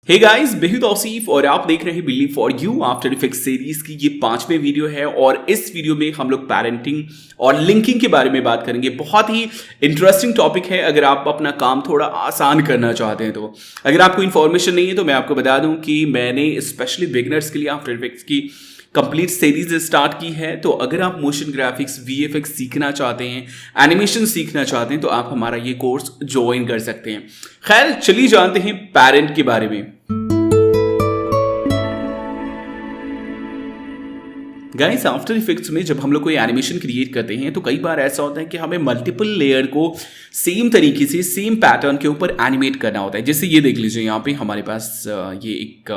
Hey guys, बेहद औसीफ और आप देख रहे हैं believe for you after effects series की ये 5वें वीडियो है। और इस वीडियो में हम लोग पेरेंटिंग और लिंकिंग के बारे में बात करेंगे। बहुत ही इंटरेस्टिंग टॉपिक है अगर आप अपना काम थोड़ा आसान करना चाहते हैं तो। अगर आपको इन्फॉर्मेशन नहीं है तो मैं आपको बता दूं कि मैंने स्पेशली बिगिनर्स के लिए आफ्टर इफेक्ट्स की कंप्लीट सीरीज स्टार्ट की है। तो अगर आप मोशन ग्राफिक्स वीएफएक्स सीखना चाहते हैं, एनिमेशन सीखना चाहते हैं तो आप हमारा ये कोर्स ज्वाइन कर सकते हैं। खैर चलिए जानते हैं पेरेंट के बारे में। गाइस, आफ्टर इफेक्ट्स में जब हम लोग कोई एनिमेशन क्रिएट करते हैं तो कई बार ऐसा होता है कि हमें मल्टीपल लेयर को सेम तरीके से सेम पैटर्न के ऊपर एनिमेट करना होता है। जैसे ये देख लीजिए, यहाँ पे हमारे पास ये एक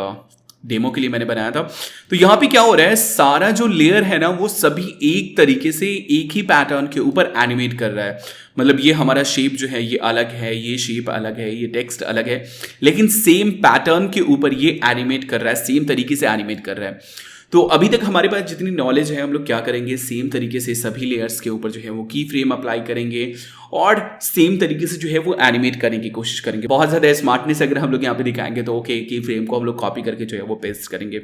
डेमो के लिए मैंने बनाया था। तो यहाँ पे क्या हो रहा है, सारा जो लेयर है ना वो सभी एक तरीके से एक ही पैटर्न के ऊपर एनिमेट कर रहा है। मतलब ये हमारा शेप जो है ये अलग है, ये शेप अलग है, ये टेक्स्ट अलग है, लेकिन सेम पैटर्न के ऊपर ये एनिमेट कर रहा है, सेम तरीके से एनिमेट कर रहा है। तो अभी तक हमारे पास जितनी नॉलेज है हम लोग क्या करेंगे, सेम तरीके से सभी लेयर्स के ऊपर जो है वो की फ्रेम अप्लाई करेंगे और सेम तरीके से जो है वो एनिमेट करने की कोशिश करेंगे। बहुत ज़्यादा स्मार्टनेस अगर हम लोग यहाँ पे दिखाएंगे तो ओके, की फ्रेम को हम लोग कॉपी करके जो है वो पेस्ट करेंगे।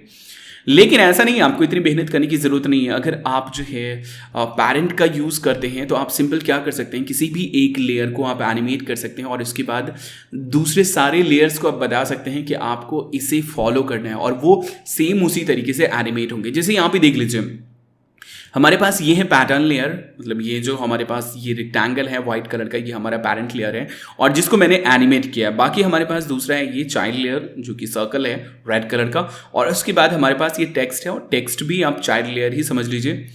लेकिन ऐसा नहीं है, आपको इतनी मेहनत करने की ज़रूरत नहीं है। अगर आप जो है पैरेंट का यूज़ करते हैं तो आप सिंपल क्या कर सकते हैं, किसी भी एक लेयर को आप एनिमेट कर सकते हैं और उसके बाद दूसरे सारे लेयर्स को आप बता सकते हैं कि आपको इसे फॉलो करना है और वो सेम उसी तरीके से एनिमेट होंगे। जैसे यहाँ पे देख लीजिए, हमारे पास ये है पैटर्न लेयर, मतलब ये जो हमारे पास ये रेक्टेंगल है व्हाइट कलर का, ये हमारा पेरेंट लेयर है और जिसको मैंने एनिमेट किया। बाकी हमारे पास दूसरा है ये चाइल्ड लेयर जो कि सर्कल है रेड कलर का, और उसके बाद हमारे पास ये टेक्स्ट है और टेक्स्ट भी आप चाइल्ड लेयर ही समझ लीजिए।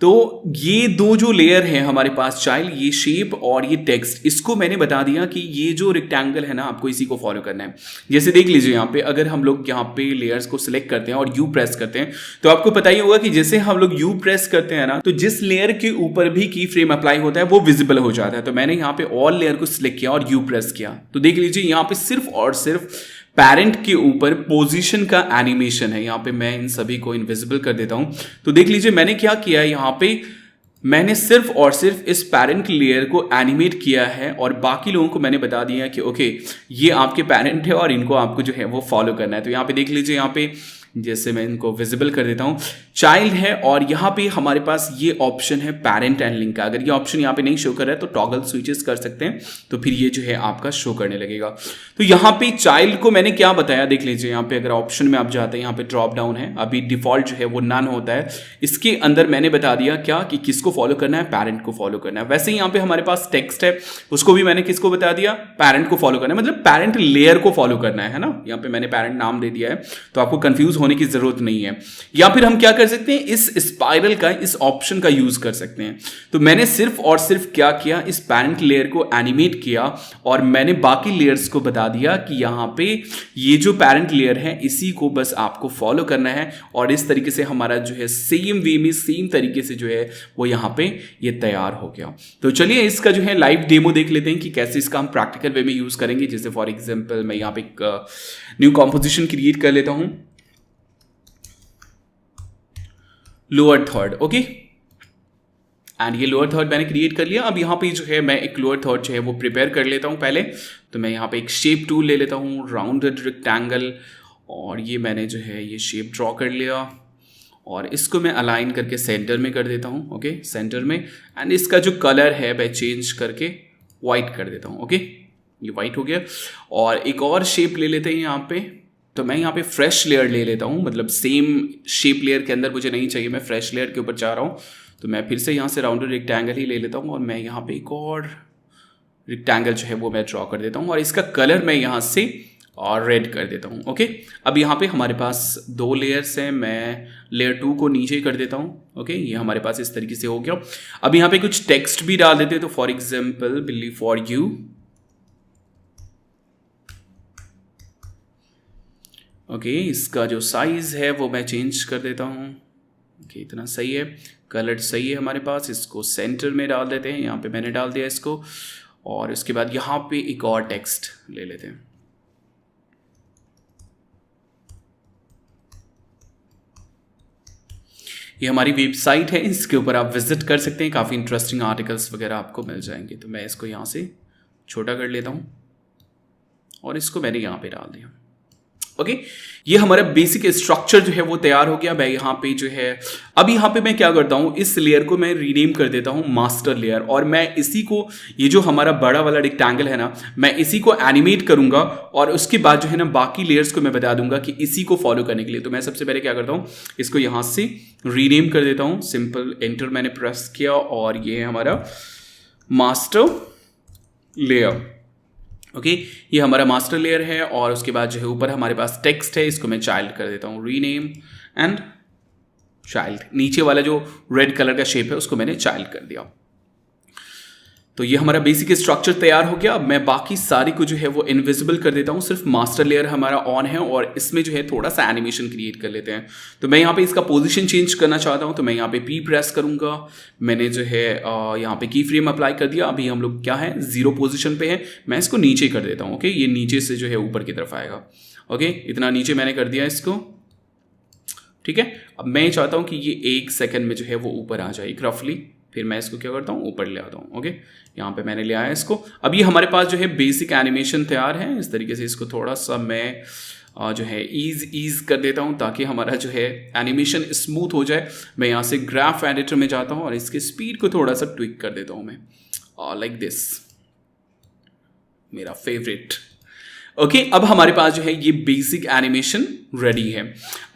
तो ये दो जो लेयर है हमारे पास, चाइल्ड, ये शेप और ये टेक्स्ट, इसको मैंने बता दिया कि ये जो रेक्टेंगल है ना आपको इसी को फॉलो करना है। जैसे देख लीजिए यहाँ पे, अगर हम लोग यहाँ पे लेयर्स को सिलेक्ट करते हैं और यू प्रेस करते हैं तो आपको पता ही होगा कि जैसे हम लोग यू प्रेस करते हैं ना तो जिस लेयर के ऊपर भी की फ्रेम अप्लाई होता है वो विजिबल हो जाता है। तो मैंने यहाँ पे ऑल लेयर को सिलेक्ट किया और यू प्रेस किया तो देख लीजिए यहाँ पे सिर्फ और सिर्फ पैरेंट के ऊपर पोजीशन का एनिमेशन है। यहाँ पे मैं इन सभी को इनविजिबल कर देता हूं तो देख लीजिए मैंने क्या किया, यहाँ पे मैंने सिर्फ और सिर्फ इस पैरेंट लेयर को एनिमेट किया है और बाकी लोगों को मैंने बता दिया कि ओके ये आपके पैरेंट है और इनको आपको जो है वो फॉलो करना है। तो यहाँ पे देख लीजिए, यहाँ पे जैसे मैं इनको विजिबल कर देता हूँ, चाइल्ड है और यहाँ पे हमारे पास ये ऑप्शन है पेरेंट एंड लिंक का। अगर ये ऑप्शन यहाँ पे नहीं शो कर रहा है तो टॉगल स्विचेस कर सकते हैं तो फिर ये जो है आपका शो करने लगेगा। तो यहाँ पे चाइल्ड को मैंने क्या बताया, देख लीजिए यहाँ पे अगर ऑप्शन में आप जाते हैं, यहाँ पे ड्रॉप डाउन है, अभी डिफॉल्ट जो है वो नन होता है। इसके अंदर मैंने बता दिया क्या कि किसको फॉलो करना है, पेरेंट को फॉलो करना है। वैसे ही यहाँ पे हमारे पास टेक्स्ट है, उसको भी मैंने किसको बता दिया, पेरेंट को फॉलो करना है, मतलब पेरेंट लेयर को फॉलो करना है ना। यहाँ पे मैंने पेरेंट नाम दे दिया है तो आपको कंफ्यूज होने की जरूरत नहीं है। या फिर हम क्या कर सकते हैं, इस स्पाइरल का, इस ऑप्शन का यूज कर सकते हैं। तो मैंने सिर्फ और सिर्फ क्या किया, इस पेरेंट लेयर को एनिमेट किया और मैंने बाकी लेयर्स को बता दिया कि यहां पे ये जो पेरेंट लेयर है इसी को बस आपको फॉलो करना है और इस तरीके से हमारा जो है सेम वे में सेम तरीके से जो है वो यहां पे ये तैयार हो गया। तो चलिए इसका जो है लाइव डेमो देख लेते हैं कि कैसे इसका हम प्रैक्टिकल वे में यूज करेंगे। जैसे फॉर एग्जांपल मैं यहां पे एक न्यू कॉम्पोजिशन क्रिएट कर लेता हूं, लोअर थर्ड, ओके, एंड ये लोअर थर्ड मैंने क्रिएट कर लिया। अब यहाँ पे जो है मैं एक लोअर थर्ड जो है वो प्रिपेयर कर लेता हूँ पहले। तो मैं यहाँ पे एक शेप टूल ले लेता हूँ, राउंडेड रेक्टेंगल, और ये मैंने जो है ये शेप ड्रॉ कर लिया और इसको मैं अलाइन करके सेंटर में कर देता हूँ, ओके, सेंटर में। एंड इसका जो कलर है मैं चेंज करके वाइट कर देता हूँ, ओके, ये वाइट हो गया। और एक और शेप ले लेते हैं यहाँ पे, तो मैं यहाँ पे फ्रेश लेयर ले लेता हूँ, मतलब सेम शेप लेयर के अंदर मुझे नहीं चाहिए, मैं फ्रेश लेयर के ऊपर चाह रहा हूँ। तो मैं फिर से यहाँ से राउंडेड रेक्टेंगल ही ले लेता हूँ और मैं यहाँ पे एक और रेक्टेंगल जो है वो मैं ड्रॉ कर देता हूँ और इसका कलर मैं यहाँ से और रेड कर देता हूँ, ओके। अब यहाँ पे हमारे पास दो लेयर्स हैं, मैं लेयर 2 को नीचे कर देता हूँ, ओके, ये हमारे पास इस तरीके से हो गया। अब यहाँ पे कुछ टेक्स्ट भी डाल देते हैं, तो for example believe for you, okay, इसका जो साइज है वो मैं चेंज कर देता हूँ, ओके, इतना सही है, कलर सही है हमारे पास। इसको सेंटर में डाल देते हैं, यहाँ पे मैंने डाल दिया इसको, और इसके बाद यहाँ पे एक और टेक्स्ट ले लेते हैं। ये हमारी वेबसाइट है, इसके ऊपर आप विजिट कर सकते हैं, काफ़ी इंटरेस्टिंग आर्टिकल्स वगैरह आपको मिल जाएंगे। तो मैं इसको यहाँ से छोटा कर लेता हूँ और इसको मैंने यहाँ पे डाल दिया। ओके ये हमारा बेसिक स्ट्रक्चर जो है वो तैयार हो गया। मैं यहाँ पे जो है अब यहाँ पे मैं क्या करता हूँ, इस लेयर को मैं रीनेम कर देता हूँ मास्टर लेयर, और मैं इसी को, ये जो हमारा बड़ा वाला रेक्टेंगल है ना, मैं इसी को एनिमेट करूंगा और उसके बाद जो है ना बाकी लेयर्स को मैं बता दूंगा कि इसी को फॉलो करने के लिए। तो मैं सबसे पहले क्या करता हूँ, इसको यहाँ से रीनेम कर देता हूँ, सिंपल एंटर मैंने प्रेस किया और ये है हमारा मास्टर लेयर। ओके ये हमारा मास्टर लेयर है और उसके बाद जो है ऊपर हमारे पास टेक्स्ट है, इसको मैं चाइल्ड कर देता हूँ, रीनेम एंड चाइल्ड। नीचे वाला जो रेड कलर का शेप है उसको मैंने चाइल्ड कर दिया। तो ये हमारा बेसिक स्ट्रक्चर तैयार हो गया। अब मैं बाकी सारी को जो है वो इनविजिबल कर देता हूँ, सिर्फ मास्टर लेयर हमारा ऑन है और इसमें जो है थोड़ा सा एनिमेशन क्रिएट कर लेते हैं। तो मैं यहाँ पे इसका पोजीशन चेंज करना चाहता हूँ, तो मैं यहाँ पे P प्रेस करूंगा। मैंने जो है यहाँ पे की फ्रेम अप्लाई कर दिया। अभी हम लोग क्या है 0 पोजिशन पे है, मैं इसको नीचे कर देता हूँ। ओके ये नीचे से जो है ऊपर की तरफ आएगा। ओके इतना नीचे मैंने कर दिया इसको, ठीक है। अब मैं चाहता हूँ कि ये 1 सेकेंड में जो है वो ऊपर आ जाए रफली, फिर मैं इसको क्या करता हूँ ऊपर ले आता हूँ। ओके यहाँ पे मैंने ले आया इसको। अब ये हमारे पास जो है बेसिक एनिमेशन तैयार है। इस तरीके से इसको थोड़ा सा मैं जो है ईज कर देता हूँ ताकि हमारा जो है एनिमेशन स्मूथ हो जाए। मैं यहाँ से ग्राफ एडिटर में जाता हूँ और इसके स्पीड को थोड़ा सा ट्विक कर देता हूँ मैं, लाइक दिस, मेरा फेवरेट। ओके अब हमारे पास जो है ये बेसिक एनिमेशन रेडी है।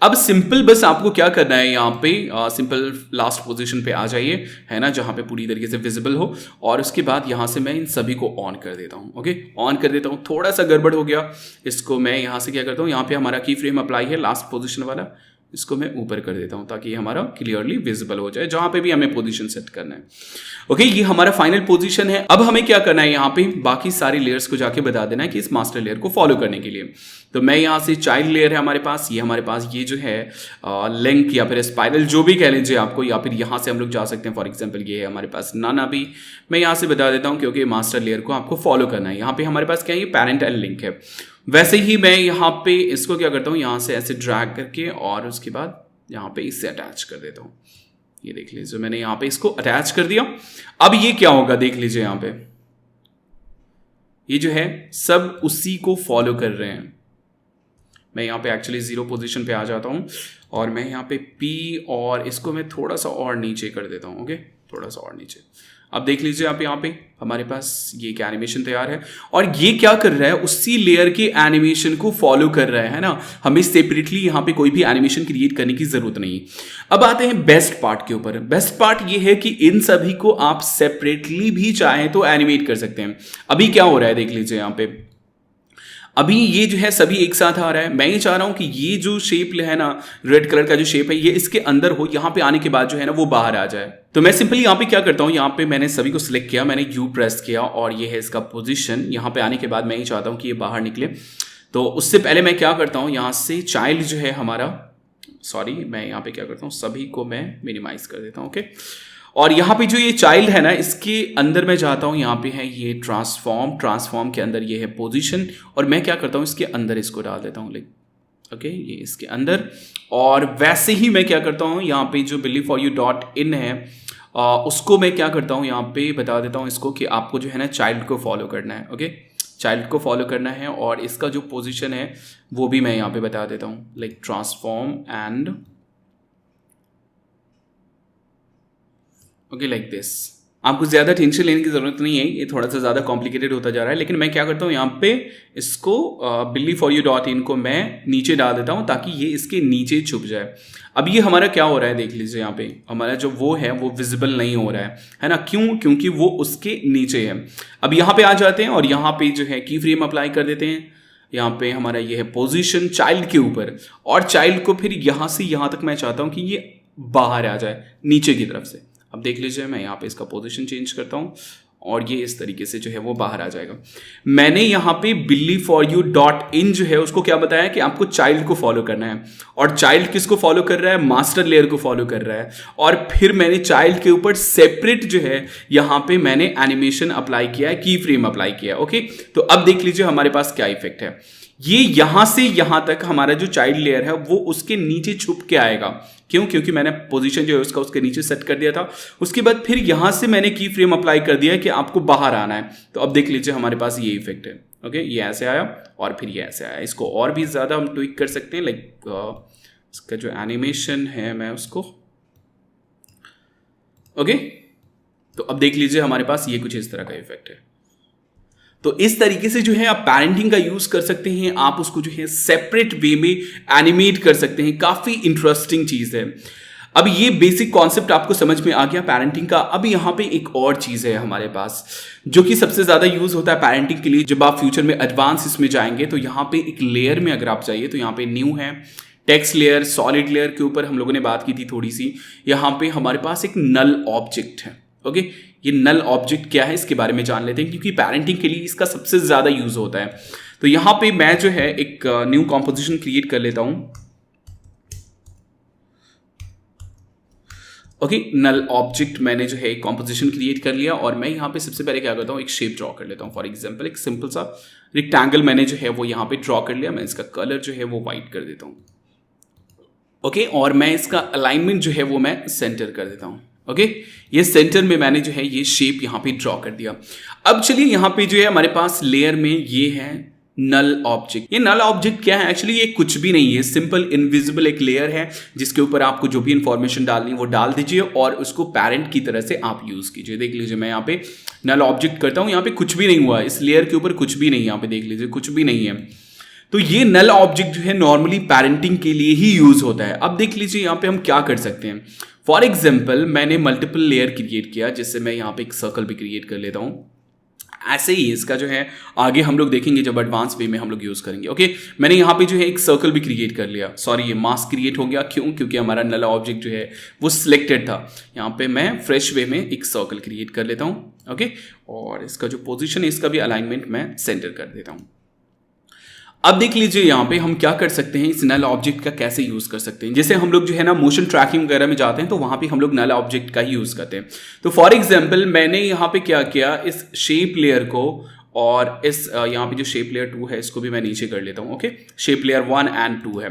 अब सिंपल बस आपको क्या करना है, यहाँ पे सिंपल लास्ट पोजीशन पे आ जाइए, है ना, जहाँ पे पूरी तरीके से विजिबल हो, और उसके बाद यहाँ से मैं इन सभी को ऑन कर देता हूँ। ओके ऑन कर देता हूँ। थोड़ा सा गड़बड़ हो गया, इसको मैं यहाँ से क्या करता हूँ, यहाँ पे हमारा की फ्रेम अप्लाई है लास्ट पोजीशन वाला, इसको मैं ऊपर कर देता हूं ताकि हमारा क्लियरली विजिबल हो जाए जहां पे भी हमें पोजीशन सेट करना है। ओके ये हमारा फाइनल पोजीशन है। अब हमें क्या करना है, यहाँ पे बाकी सारी लेयर्स को जाके बता देना है कि इस मास्टर लेयर को फॉलो करने के लिए। तो मैं यहाँ से चाइल्ड लेयर है हमारे पास, ये हमारे पास ये जो है लिंक या फिर स्पाइरल जो भी कह लीजिए आपको, या फिर यहाँ से हम लोग जा सकते हैं। फॉर एग्जाम्पल ये है हमारे पास नन। अभी मैं यहाँ से बता देता हूँ क्योंकि मास्टर लेयर को आपको फॉलो करना है। यहाँ पे हमारे पास क्या है, पैरेंट एंड लिंक है। वैसे ही मैं यहाँ पे इसको क्या करता हूँ, यहाँ से ऐसे ड्रैग करके और उसके बाद यहाँ पे इससे अटैच कर देता हूँ। ये देख लीजिए मैंने यहाँ पे इसको अटैच कर दिया। अब ये क्या होगा देख लीजिए, यहाँ पे ये जो है सब उसी को फॉलो कर रहे हैं। मैं यहाँ पे एक्चुअली 0 पोजीशन पे आ जाता हूँ और मैं यहाँ पे P और इसको मैं थोड़ा सा और नीचे कर देता हूँ। ओके थोड़ा सा और नीचे। अब देख लीजिए आप यहाँ पे हमारे पास ये एक एनिमेशन तैयार है और ये क्या कर रहा है, उसी लेयर के एनिमेशन को फॉलो कर रहा है ना। हमें सेपरेटली यहाँ पे कोई भी एनिमेशन क्रिएट करने की जरूरत नहीं। अब आते हैं बेस्ट पार्ट के ऊपर। बेस्ट पार्ट ये है कि इन सभी को आप सेपरेटली भी चाहें तो एनिमेट कर सकते हैं। अभी क्या हो रहा है देख लीजिए यहाँ पे, अभी ये जो है सभी एक साथ आ रहा है। मैं ये चाह रहा हूं कि ये जो शेप है ना, रेड कलर का जो शेप है, ये इसके अंदर हो, यहां पे आने के बाद जो है ना वो बाहर आ जाए। तो मैं सिंपली यहां पे क्या करता हूं, यहां पे मैंने सभी को सिलेक्ट किया, मैंने यू प्रेस किया और ये है इसका पोजीशन। यहां पे आने के बाद मैं ये चाहता हूं कि ये बाहर निकले। तो उससे पहले मैं क्या करता हूं, यहां से चाइल्ड जो है हमारा, सॉरी मैं यहां पे क्या करता हूं, सभी को मैं मिनिमाइज कर देता हूं। ओके और यहाँ पे जो ये चाइल्ड है ना, इसके अंदर मैं जाता हूँ, यहाँ पे है ये ट्रांसफॉर्म के अंदर ये है पोजीशन, और मैं क्या करता हूँ इसके अंदर इसको डाल देता हूँ, लाइक ओके ये इसके अंदर। और वैसे ही मैं क्या करता हूँ, यहाँ पे जो believe4you.in है उसको मैं क्या करता हूँ, यहाँ पे बता देता हूँ इसको कि आपको जो है ना चाइल्ड को फॉलो करना है। ओके चाइल्ड को फॉलो करना है और इसका जो पोजिशन है वो भी मैं यहाँ पे बता देता हूँ, like transform and okay like this. आपको ज़्यादा टेंशन लेने की ज़रूरत नहीं है, ये थोड़ा सा ज़्यादा कॉम्प्लिकेटेड होता जा रहा है। लेकिन मैं क्या करता हूँ, यहाँ पे इसको believe4you.in को मैं नीचे डाल देता हूँ ताकि ये इसके नीचे छुप जाए। अब ये हमारा क्या हो रहा है देख लीजिए, यहाँ पे हमारा जो वो है वो विजिबल नहीं हो रहा है ना, क्यों, क्योंकि वो उसके नीचे है। अब यहाँ पे आ जाते हैं और यहाँ पे जो है की फ्रेम अप्लाई कर देते हैं। यहाँ पे हमारा ये है पोजीशन चाइल्ड के ऊपर, और चाइल्ड को फिर यहाँ से यहाँ तक मैं चाहता हूँ कि ये बाहर आ जाए नीचे की तरफ से। अब देख लीजिए मैं यहाँ पे इसका पोजीशन चेंज करता हूँ और ये इस तरीके से जो है वो बाहर आ जाएगा। मैंने यहाँ पे believe4you.in जो है उसको क्या बताया कि आपको चाइल्ड को फॉलो करना है, और चाइल्ड किसको फॉलो कर रहा है, मास्टर लेयर को फॉलो कर रहा है। और फिर मैंने चाइल्ड के ऊपर सेपरेट जो है यहाँ पे मैंने एनिमेशन अप्लाई किया है, की फ्रेम अप्लाई किया है। ओके तो अब देख लीजिए हमारे पास क्या इफेक्ट है, ये यहां से यहां तक हमारा जो चाइल्ड लेयर है वो उसके नीचे छुप के आएगा। क्यों, क्योंकि मैंने पोजीशन जो है उसका उसके नीचे सेट कर दिया था। उसके बाद फिर यहां से मैंने की फ्रेम अप्लाई कर दिया कि आपको बाहर आना है। तो अब देख लीजिए हमारे पास ये इफेक्ट है। ओके, ये ऐसे आया और फिर ये ऐसे आया। इसको और भी ज़्यादा हम ट्विक कर सकते हैं, लाइक इसका जो एनिमेशन है मैं उसको ओके तो अब देख लीजिए हमारे पास ये कुछ इस तरह का इफेक्ट है। तो इस तरीके से जो है आप पैरेंटिंग का यूज कर सकते हैं, आप उसको जो है सेपरेट वे में एनिमेट कर सकते हैं। काफी इंटरेस्टिंग चीज है। अब ये बेसिक कॉन्सेप्ट आपको समझ में आ गया पैरेंटिंग का। अब यहाँ पे एक और चीज है हमारे पास जो कि सबसे ज्यादा यूज होता है पैरेंटिंग के लिए। जब आप फ्यूचर में एडवांस इसमें जाएंगे तो यहाँ पे एक लेयर में अगर आप जाइए तो यहाँ पे न्यू है, टेक्स्ट लेयर, सॉलिड लेयर के ऊपर हम लोगों ने बात की थी थोड़ी सी। यहाँ पे हमारे पास एक नल ऑब्जेक्ट है। ओके, ये नल ऑब्जेक्ट क्या है इसके बारे में जान लेते हैं, क्योंकि पैरेंटिंग के लिए इसका सबसे ज्यादा यूज होता है। तो यहाँ पे मैं जो है एक न्यू कॉम्पोजिशन क्रिएट कर लेता हूं। ओके, नल ऑब्जेक्ट मैंने जो है एक कॉम्पोजिशन क्रिएट कर लिया और मैं यहाँ पे सबसे पहले क्या करता हूँ, एक शेप ड्रॉ कर लेता हूँ। फॉर एग्जाम्पल एक सिंपल सा रेक्टेंगल मैंने जो है वो यहाँ पे ड्रॉ कर लिया। मैं इसका कलर जो है वो व्हाइट कर देता हूँ। ओके, और मैं इसका अलाइनमेंट जो है वो मैं सेंटर कर देता हूँ। ओके, ये सेंटर में मैंने जो है ये शेप यहाँ पे ड्रॉ कर दिया। अब चलिए यहाँ पे जो है हमारे पास लेयर में ये है नल ऑब्जेक्ट। ये नल ऑब्जेक्ट क्या है, एक्चुअली ये कुछ भी नहीं है, सिंपल इनविजिबल एक लेयर है जिसके ऊपर आपको जो भी इंफॉर्मेशन डालनी है वो डाल दीजिए और उसको पैरेंट की तरह से आप यूज कीजिए। देख लीजिए मैं यहाँ पे नल ऑब्जेक्ट करता हूँ, यहाँ पे कुछ भी नहीं हुआ, इस लेयर के ऊपर कुछ भी नहीं, यहाँ पे देख लीजिए कुछ भी नहीं है। तो ये नल ऑब्जेक्ट जो है नॉर्मली पैरेंटिंग के लिए ही यूज होता है। अब देख लीजिए यहाँ पे हम क्या कर सकते हैं। फॉर एग्जाम्पल मैंने मल्टीपल लेयर क्रिएट किया, जिससे मैं यहाँ पे एक सर्कल भी क्रिएट कर लेता हूँ। ऐसे ही इसका जो है आगे हम लोग देखेंगे जब एडवांस वे में हम लोग यूज करेंगे। ओके, मैंने यहाँ पे जो है एक सर्कल भी क्रिएट कर लिया। सॉरी, ये मास्क क्रिएट हो गया, क्यों? क्योंकि हमारा नल ऑब्जेक्ट जो है वो सिलेक्टेड था। यहाँ पे मैं फ्रेश वे में एक सर्कल क्रिएट कर लेता हूँ। ओके, और इसका जो पोजिशन है इसका भी अलाइनमेंट मैं सेंटर कर देता हूँ। अब देख लीजिए यहाँ पे हम क्या कर सकते हैं, इस नल ऑब्जेक्ट का कैसे यूज कर सकते हैं। जैसे हम लोग जो है ना मोशन ट्रैकिंग वगैरह में जाते हैं तो वहां पे हम लोग नल ऑब्जेक्ट का ही यूज करते हैं। तो फॉर एग्जांपल मैंने यहाँ पे क्या किया, इस शेप लेयर को और इस यहाँ पे जो शेप लेयर 2 है इसको भी मैं नीचे कर लेता हूँ। ओके, शेप लेयर 1 and 2 है।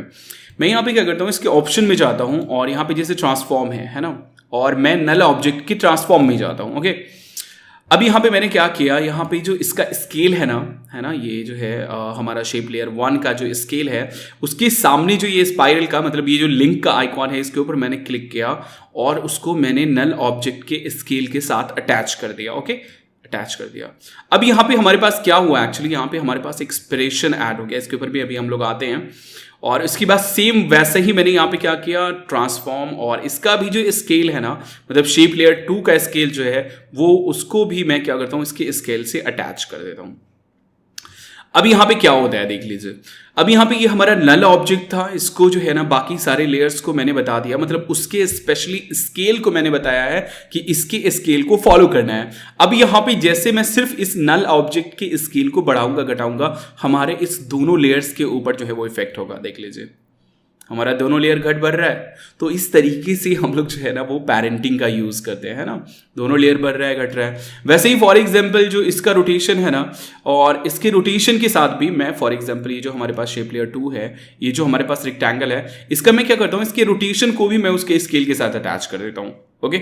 मैं यहाँ पे क्या करता हूँ, इसके ऑप्शन में जाता हूँ और यहाँ पे जैसे ट्रांसफॉर्म है ना, और मैं नल ऑब्जेक्ट के ट्रांसफॉर्म में जाता हूँ। ओके, अब यहाँ पे मैंने क्या किया, यहाँ पे जो इसका स्केल है ना, ये जो है हमारा शेप लेयर 1 का जो स्केल है उसके सामने जो ये स्पाइरल का मतलब ये जो लिंक का आइकॉन है इसके ऊपर मैंने क्लिक किया और उसको मैंने नल ऑब्जेक्ट के स्केल के साथ अटैच कर दिया। ओके, अटैच कर दिया। अब यहाँ पे हमारे पास क्या हुआ, एक्चुअली यहाँ पे हमारे पास एक्सप्रेशन ऐड हो गया। इसके ऊपर भी अभी हम लोग आते हैं और इसके बाद सेम वैसे ही मैंने यहाँ पे क्या किया, ट्रांसफॉर्म, और इसका भी जो स्केल है ना, मतलब शेप लेयर 2 का स्केल जो है वो उसको भी मैं क्या करता हूँ, इसके स्केल से अटैच कर देता हूँ। अब यहाँ पे क्या होता है देख लीजिए। अब यहाँ पे ये हमारा नल ऑब्जेक्ट था, इसको जो है ना बाकी सारे लेयर्स को मैंने बता दिया, मतलब उसके स्पेशली स्केल को मैंने बताया है कि इसके स्केल को फॉलो करना है। अब यहाँ पे जैसे मैं सिर्फ इस नल ऑब्जेक्ट के स्केल को बढ़ाऊंगा घटाऊंगा, हमारे इस दोनों लेयर्स के ऊपर जो है वो इफेक्ट होगा। देख लीजिए हमारा दोनों लेयर घट बढ़ रहा है। तो इस तरीके से हम लोग जो है ना वो पैरेंटिंग का यूज करते हैं ना, दोनों लेयर बढ़ रहा है घट रहा है। वैसे ही फॉर एग्जांपल जो इसका रोटेशन है ना, और इसके रोटेशन के साथ भी मैं फॉर एग्जांपल ये जो हमारे पास शेप लेयर 2 है, ये जो हमारे पास रेक्टेंगल है, इसका मैं क्या करता हूँ, इसके रोटेशन को भी मैं उसके स्केल के साथ अटैच कर देता हूँ। ओके,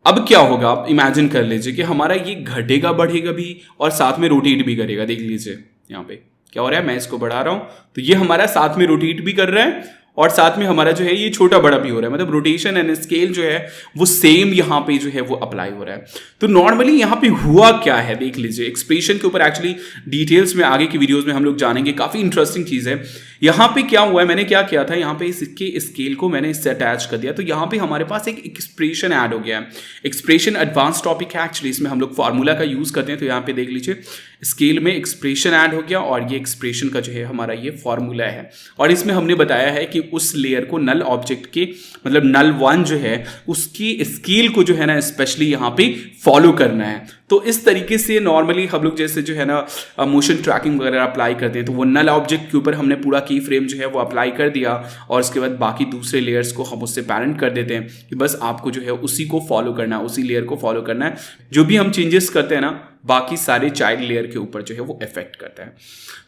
अब क्या होगा आप इमेजिन कर लीजिए कि हमारा ये घटेगा बढ़ेगा भी और साथ में रोटेट भी करेगा। देख लीजिए यहाँ पे क्या हो रहा है, मैं इसको बढ़ा रहा हूं तो ये हमारा साथ में रोटेट भी कर रहा है और साथ में हमारा जो है ये छोटा बड़ा भी हो रहा है, मतलब रोटेशन एंड स्केल जो है वो सेम यहाँ पे जो है वो अप्लाई हो रहा है। तो नॉर्मली यहाँ पे हुआ क्या है देख लीजिए, एक्सप्रेशन के ऊपर एक्चुअली डिटेल्स में आगे की वीडियोस में हम लोग जानेंगे, काफी इंटरेस्टिंग चीज है। यहाँ पे क्या हुआ है, मैंने क्या किया था, यहाँ पे इसके स्केल को मैंने इससे अटैच कर दिया, तो यहाँ पे हमारे पास एक एक्सप्रेशन ऐड हो गया है। एक्सप्रेशन एडवांस टॉपिक है एक्चुअली, इसमें हम लोग फार्मूला का यूज करते हैं। तो यहाँ पे देख लीजिए स्केल में एक्सप्रेशन ऐड हो गया और ये एक्सप्रेशन का जो है हमारा ये फॉर्मूला है, और इसमें हमने बताया है कि उस लेयर को नल ऑब्जेक्ट के मतलब नल 1 जो है उसकी स्केल को जो है ना स्पेशली यहाँ पे फॉलो करना है। तो इस तरीके से नॉर्मली हम लोग जैसे जो है ना मोशन ट्रैकिंग वगैरह अप्लाई करते हैं, तो वो नल ऑब्जेक्ट के ऊपर हमने पूरा की फ्रेम जो है वो अप्लाई कर दिया और उसके बाद बाकी दूसरे लेयर्स को हम उससे पैरेंट कर देते हैं कि बस आपको जो है उसी को फॉलो करना है, उसी लेयर को फॉलो करना है। जो भी हम चेंजेस करते हैं ना बाकी सारे चाइल्ड लेयर के ऊपर जो है वो इफेक्ट करता है।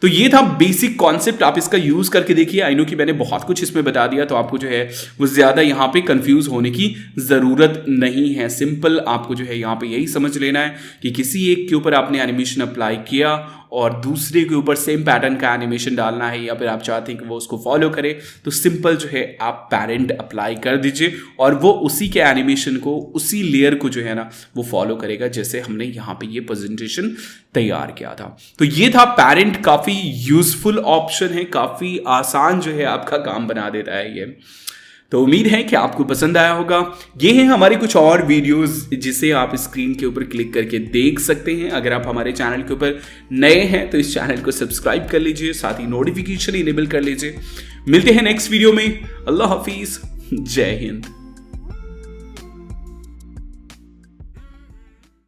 तो ये था बेसिक कॉन्सेप्ट, आप इसका यूज करके देखिए। आई नो कि मैंने बहुत कुछ इसमें बता दिया, तो आपको जो है वो ज्यादा यहाँ पे कंफ्यूज होने की जरूरत नहीं है। सिंपल आपको जो है यहाँ पे यही समझ लेना है कि किसी एक के ऊपर आपने एनिमेशन अप्लाई किया और दूसरे के ऊपर सेम पैटर्न का एनिमेशन डालना है, या फिर आप चाहते हैं कि वो उसको फॉलो करे, तो सिंपल जो है आप पेरेंट अप्लाई कर दीजिए और वो उसी के एनिमेशन को, उसी लेयर को जो है ना वो फॉलो करेगा, जैसे हमने यहाँ पे ये प्रेजेंटेशन तैयार किया था। तो ये था पेरेंट, काफी यूजफुल ऑप्शन है, काफी आसान जो है आपका काम बना देता है ये। तो उम्मीद है कि आपको पसंद आया होगा। ये हैं हमारे कुछ और वीडियोस जिसे आप स्क्रीन के ऊपर क्लिक करके देख सकते हैं। अगर आप हमारे चैनल के ऊपर नए हैं तो इस चैनल को सब्सक्राइब कर लीजिए, साथ ही नोटिफिकेशन इनेबल कर लीजिए। मिलते हैं नेक्स्ट वीडियो में। अल्लाह हाफिज, जय हिंद।